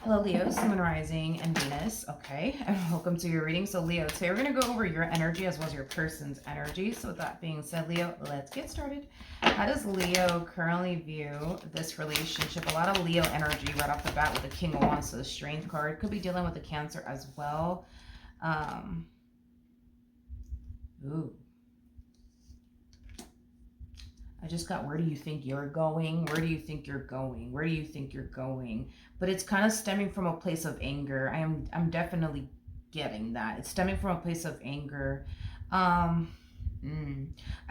Hello, Leo, Sun, Moon, Rising, and Venus. Okay, and welcome to your reading. So, Leo, today we're going to go over your energy as well as your person's energy. So, with that being said, Leo, let's get started. How does Leo currently view this relationship? A lot of Leo energy right off the bat with the King of Wands, so the Strength card. Could be dealing with the Cancer as well. Ooh. I just got, where do you think you're going? Where do you think you're going? Where do you think you're going? But it's kind of stemming from a place of anger. I'm definitely getting that. It's stemming from a place of anger. I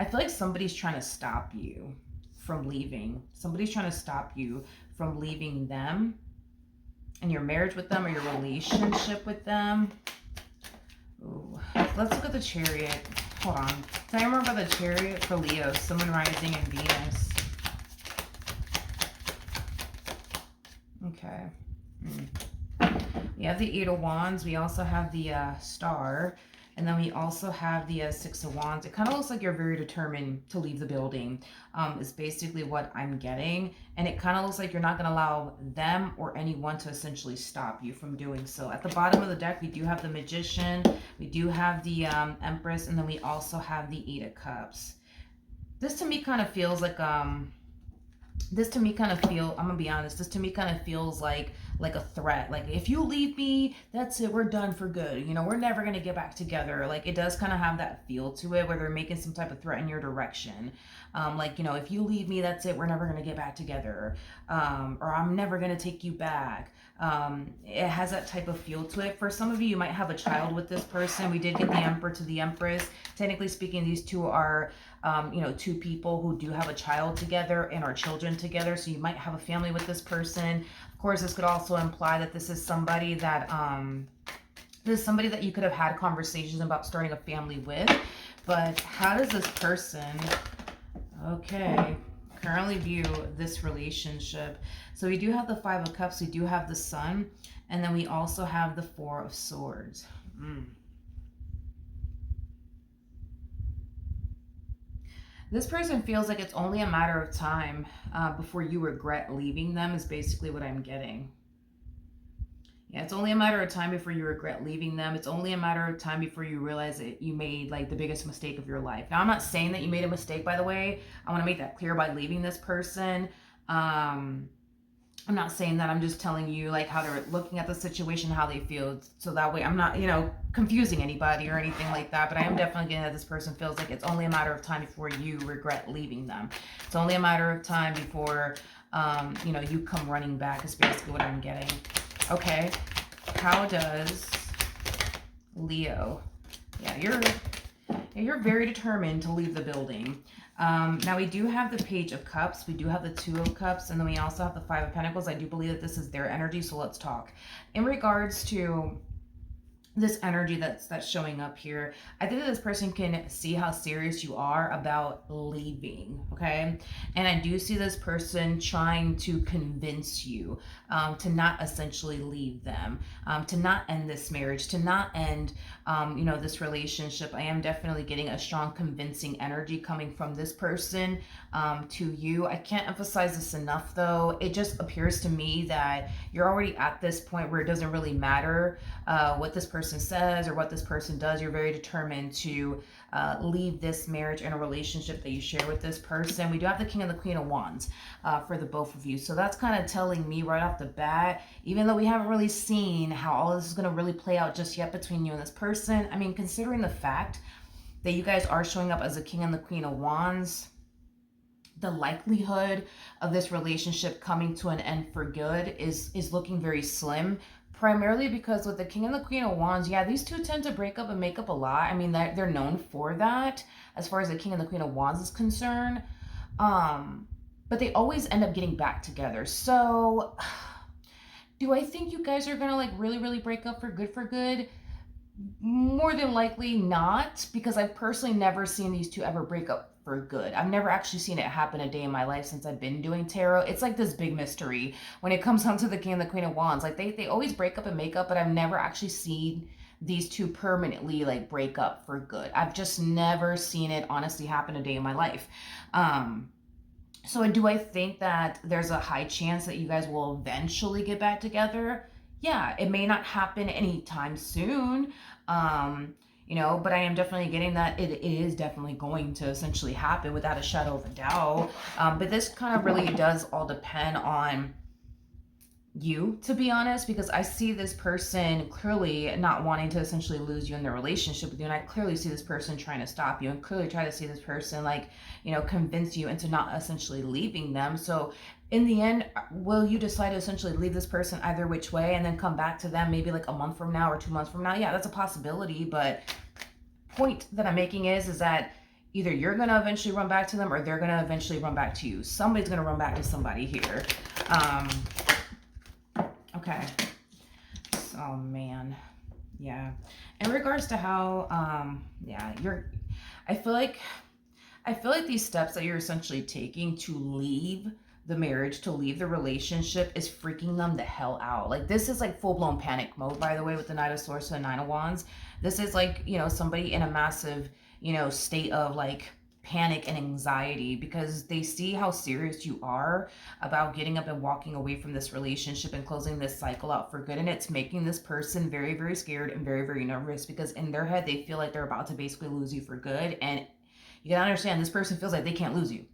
feel like somebody's trying to stop you from leaving. Somebody's trying to stop you from leaving them and your marriage with them or your relationship with them. Ooh. Let's look at the Chariot. Hold on. Can I remember the Chariot for Leo, Sun, Moon, Rising, and Venus? Okay. We have the Eight of Wands. We also have the Star. And then we also have the Six of Wands. It kind of looks like you're very determined to leave the building. Is basically what I'm getting. And it kind of looks like you're not going to allow them or anyone to essentially stop you from doing so. At the bottom of the deck, we do have the Magician. We do have the Empress. And then we also have the Eight of Cups. This to me kind of feels like... I'm gonna be honest, this to me kind of feels like a threat. Like, if you leave me, that's it, we're done for good, you know, we're never gonna get back together. Like, it does kind of have that feel to it where they're making some type of threat in your direction. Like, you know, if you leave me, that's it, we're never gonna get back together, or I'm never gonna take you back. It has that type of feel to it. For some of you, you might have a child with this person. We did get the Emperor to the Empress. Technically speaking, these two are you know, two people who do have a child together and are children together. So you might have a family with this person. Of course, this could also imply that this is somebody that you could have had conversations about starting a family with. But how does this person, okay, currently view this relationship? So we do have the Five of Cups, we do have the Sun, and then we also have the Four of Swords. This person feels like it's only a matter of time before you regret leaving them, is basically what I'm getting. Yeah, it's only a matter of time before you regret leaving them. It's only a matter of time before you realize that you made like the biggest mistake of your life. Now, I'm not saying that you made a mistake, by the way. I want to make that clear by leaving this person. I'm not saying that. I'm just telling you like how they're looking at the situation, how they feel. So that way I'm not, you know, confusing anybody or anything like that. But I am definitely getting that this person feels like it's only a matter of time before you regret leaving them. It's only a matter of time before, you know, you come running back is basically what I'm getting. Okay. How does Leo? Yeah, you're very determined to leave the building. Now we do have the Page of Cups, we do have the Two of Cups, and then we also have the Five of Pentacles. I do believe that this is their energy, so let's talk. In regards to this energy that's showing up here, I think that this person can see how serious you are about leaving, okay? And I do see this person trying to convince you to not essentially leave them, to not end this marriage, to not end, you know, this relationship. I am definitely getting a strong convincing energy coming from this person to you. I can't emphasize this enough, though. It just appears to me that you're already at this point where it doesn't really matter what this person says or what this person does. You're very determined to leave this marriage and a relationship that you share with this person. We do have the King and the Queen of Wands for the both of you. So that's kind of telling me right off the bat, even though we haven't really seen how all this is going to really play out just yet between you and this person. I mean, considering the fact that you guys are showing up as the King and the Queen of Wands, the likelihood of this relationship coming to an end for good is looking very slim. Primarily because with the King and the Queen of Wands, yeah, these two tend to break up and make up a lot. I mean, they're known for that as far as the King and the Queen of Wands is concerned. But they always end up getting back together. So do I think you guys are gonna like really, really break up for good? More than likely not, because I've personally never seen these two ever break up for good. I've never actually seen it happen a day in my life since I've been doing tarot. It's like this big mystery when it comes down to the King and the Queen of Wands. Like they always break up and make up, but I've never actually seen these two permanently like break up for good. I've just never seen it honestly happen a day in my life. So do I think that there's a high chance that you guys will eventually get back together? yeah, it may not happen anytime soon. Um, but I am definitely getting that it is definitely going to essentially happen without a shadow of a doubt. But this kind of really does all depend on you, to be honest, because I see this person clearly not wanting to essentially lose you in their relationship with you, and I clearly see this person trying to stop you, and clearly try to see this person like, convince you into not essentially leaving them. So in the end, will you decide to essentially leave this person either which way and then come back to them maybe like a month from now or 2 months from now? Yeah, that's a possibility. But point that I'm making is that either you're gonna eventually run back to them or they're gonna eventually run back to you. Somebody's gonna run back to somebody here. Okay. Oh man. Yeah. In regards to how I feel like these steps that you're essentially taking to leave the marriage, to leave the relationship, is freaking them the hell out. Like, this is like full-blown panic mode, by the way, with the Knight of Swords and the Nine of Wands. This is like, somebody in a massive, state of like panic and anxiety, because they see how serious you are about getting up and walking away from this relationship and closing this cycle out for good. And it's making this person very, very scared and very, very nervous, because in their head, they feel like they're about to basically lose you for good. And you gotta understand, this person feels like they can't lose you.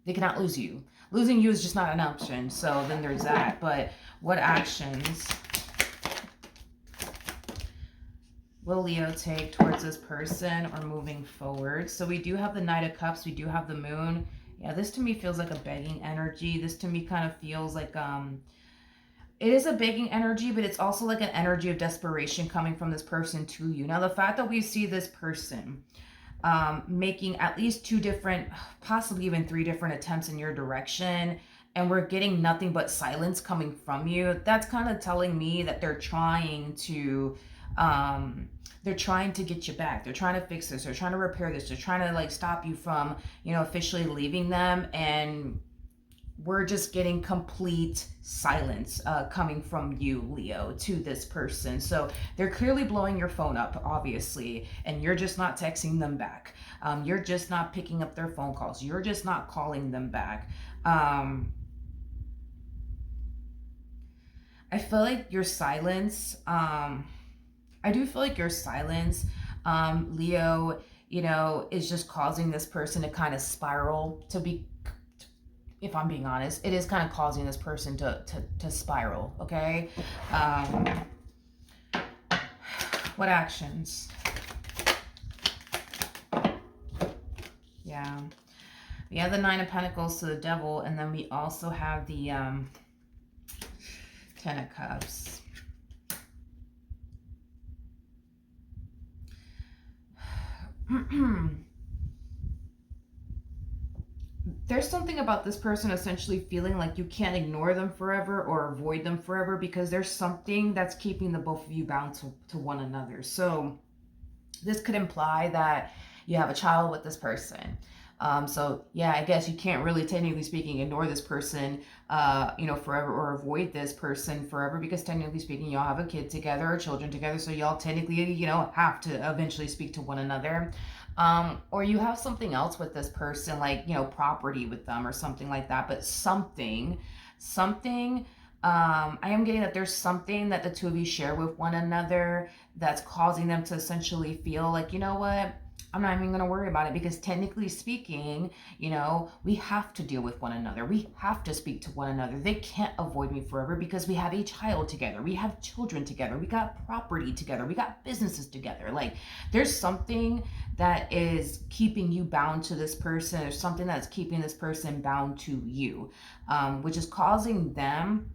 They cannot lose you. Losing you is just not an option. So then there's that. But what actions will Leo take towards this person or moving forward? So we do have the Knight of Cups. We do have the Moon. Yeah, this to me feels like a begging energy. This to me kind of feels like it is a begging energy, but it's also like an energy of desperation coming from this person to you. Now, the fact that we see this person making at least 2 different, possibly even 3 different attempts in your direction, and we're getting nothing but silence coming from you, that's kind of telling me that they're trying to get you back. They're trying to fix this. They're trying to repair this. They're trying to like stop you from, officially leaving them. And we're just getting complete silence coming from you, Leo, to this person. So they're clearly blowing your phone up, obviously, and you're just not texting them back. You're just not picking up their phone calls. You're just not calling them back. I feel like your silence, Leo, is just causing this person to kind of spiral, if I'm being honest, it is kind of causing this person to spiral, okay? What actions? Yeah. We have the Nine of Pentacles to the Devil, and then we also have the Ten of Cups. There's something about this person essentially feeling like you can't ignore them forever or avoid them forever, because there's something that's keeping the both of you bound to one another. So this could imply that you have a child with this person. So yeah, I guess you can't really, technically speaking, ignore this person, forever, or avoid this person forever, because technically speaking, y'all have a kid together or children together. So y'all technically, have to eventually speak to one another. Or you have something else with this person, like, property with them or something like that, but something, I am getting that there's something that the two of you share with one another that's causing them to essentially feel like, you know what, I'm not even going to worry about it, because technically speaking, we have to deal with one another. We have to speak to one another. They can't avoid me forever, because we have a child together. We have children together. We got property together. We got businesses together. Like, there's something that is keeping you bound to this person. There's something that's keeping this person bound to you, which is causing them.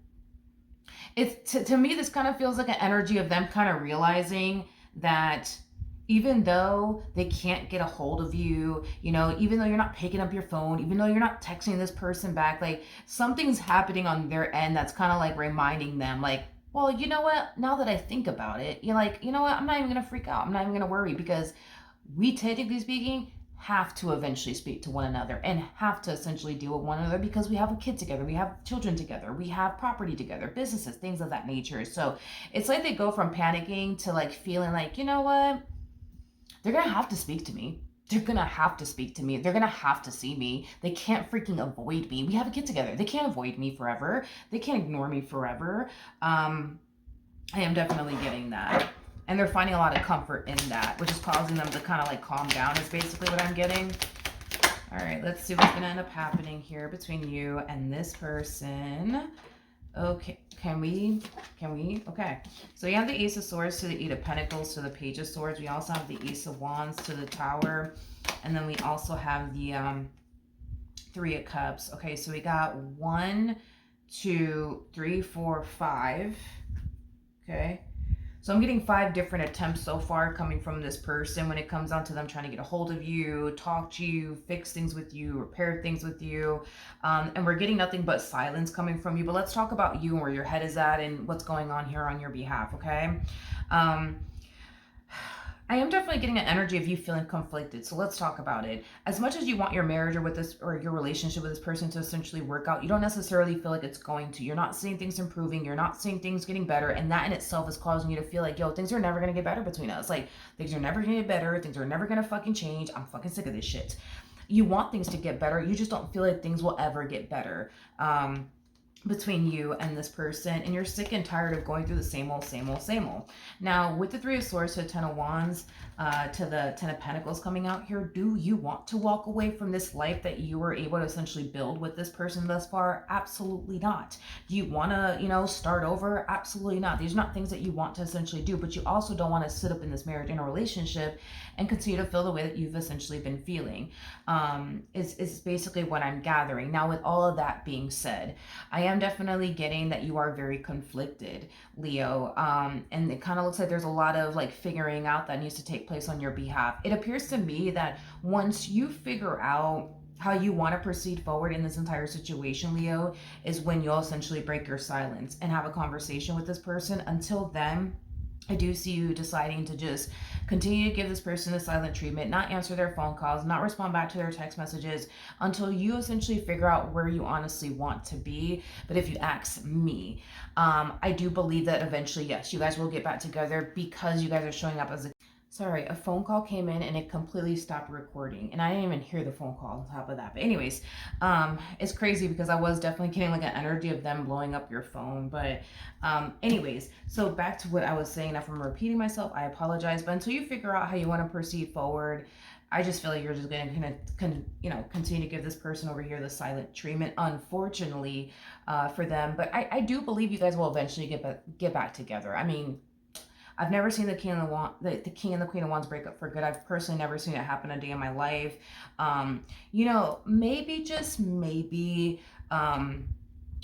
It's to me, this kind of feels like an energy of them kind of realizing that even though they can't get a hold of you, even though you're not picking up your phone, even though you're not texting this person back, like, something's happening on their end that's kind of like reminding them, like, well, you know what, now that I think about it, you're like, you know what, I'm not even going to freak out. I'm not even going to worry, because we, technically speaking, have to eventually speak to one another and have to essentially deal with one another, because we have a kid together, we have children together, we have property together, businesses, things of that nature. So it's like they go from panicking to like feeling like, you know what, they're gonna have to speak to me. They're gonna have to speak to me. They're gonna have to see me. They can't freaking avoid me. We have a kid together. They can't avoid me forever. They can't ignore me forever. I am definitely getting that. And they're finding a lot of comfort in that, which is causing them to kind of like calm down, is basically what I'm getting. All right, let's see what's going to end up happening here between you and this person. Okay, can we, okay. So you have the Ace of Swords to the Eight of Pentacles to the Page of Swords. We also have the Ace of Wands to the Tower. And then we also have the Three of Cups. Okay, so we got 1, 2, 3, 4, 5. Okay. So I'm getting 5 different attempts so far coming from this person when it comes down to them trying to get a hold of you, talk to you, fix things with you, repair things with you. And we're getting nothing but silence coming from you. But let's talk about you and where your head is at and what's going on here on your behalf, okay? I am definitely getting an energy of you feeling conflicted. So let's talk about it. As much as you want your marriage or with this or your relationship with this person to essentially work out, you don't necessarily feel like it's going to. You're not seeing things improving. You're not seeing things getting better. And that in itself is causing you to feel like, yo, things are never going to get better between us. Like, things are never going to get better. Things are never going to fucking change. I'm fucking sick of this shit. You want things to get better. You just don't feel like things will ever get better. Between you and this person, and you're sick and tired of going through the same old. Now, with the Three of Swords to the Ten of Wands to the Ten of Pentacles coming out here, do you want to walk away from this life that you were able to essentially build with this person thus far? Absolutely not. Do you want to, start over? Absolutely not. These are not things that you want to essentially do, but you also don't want to sit up in this marriage in a relationship and continue to feel the way that you've essentially been feeling. Is basically what I'm gathering. Now, with all of that being said, I am definitely getting that you are very conflicted, Leo. And it kind of looks like there's a lot of like figuring out that needs to take place on your behalf. It appears to me that once you figure out how you want to proceed forward in this entire situation, Leo, is when you'll essentially break your silence and have a conversation with this person. Until then, I do see you deciding to just continue to give this person the silent treatment, not answer their phone calls, not respond back to their text messages until you essentially figure out where you honestly want to be. But if you ask me, I do believe that eventually, yes, you guys will get back together because you guys are showing up as a... Sorry, a phone call came in and it completely stopped recording. And I didn't even hear the phone call on top of that. But anyways, it's crazy because I was definitely getting like an energy of them blowing up your phone. But anyways, so back to what I was saying. If I'm repeating myself, I apologize. But until you figure out how you want to proceed forward, I just feel like you're just going to continue to give this person over here the silent treatment, unfortunately, for them. But I do believe you guys will eventually get back together. I mean, I've never seen the King and the King and the Queen of Wands break up for good. I've personally never seen it happen a day in my life. Maybe just maybe,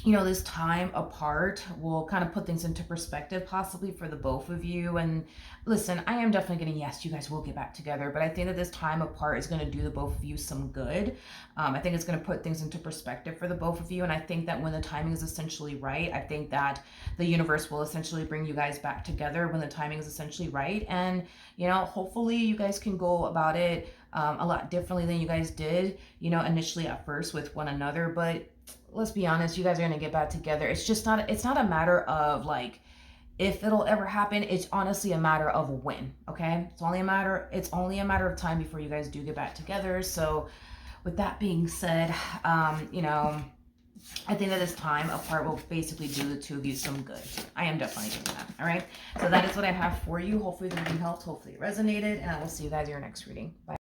this time apart will kind of put things into perspective, possibly for the both of you. And listen, I am definitely getting, yes, you guys will get back together, but I think that this time apart is going to do the both of you some good. I think it's going to put things into perspective for the both of you. And I think that when the timing is essentially right, I think that the universe will essentially bring you guys back together when the timing is essentially right. And, hopefully you guys can go about it a lot differently than you guys did, initially at first with one another. But let's be honest, you guys are going to get back together. It's not a matter of like if it'll ever happen. It's honestly a matter of when. Okay, it's only a matter of time before you guys do get back together. So with that being said, I think that this time apart will basically do the two of you some good. I am definitely doing that. All right, so that is what I have for you. Hopefully the reading helped, hopefully it resonated, and I will see you guys in your next reading. Bye.